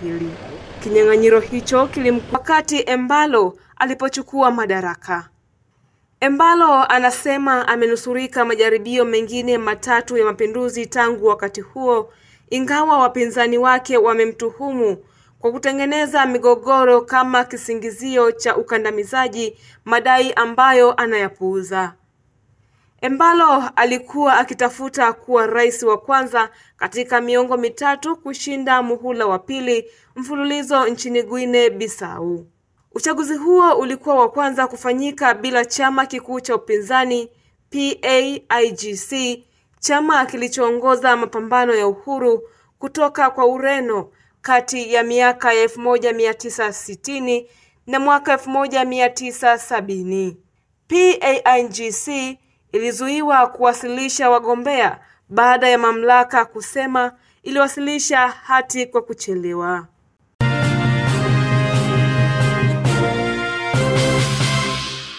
pili. Kinyang'anyiro hicho kilimkuta wakati Embalo alipochukua madaraka. Embalo anasema amenusurika majaribio mengine matatu ya mapinduzi tangu wakati huo, ingawa wapinzani wake wamemtuhumu kwa kutengeneza migogoro kama kisingizio cha ukandamizaji, madai ambayo anayapuuza. Embalo alikuwa akitafuta kuwa rais wa kwanza katika miongo mitatu kushinda muhula wa pili mfululizo nchini Guinea Bissau. Uchaguzi huo ulikuwa wa kwanza kufanyika bila chama kikuu cha upinzani PAIGC, chama kilichoongoza mapambano ya uhuru kutoka kwa Ureno kati ya miaka ya 1960 na mwaka 1970. PAIGC ilizuiwa kuwasilisha wagombea baada ya mamlaka kusema iliwasilisha hati kwa kuchelewa.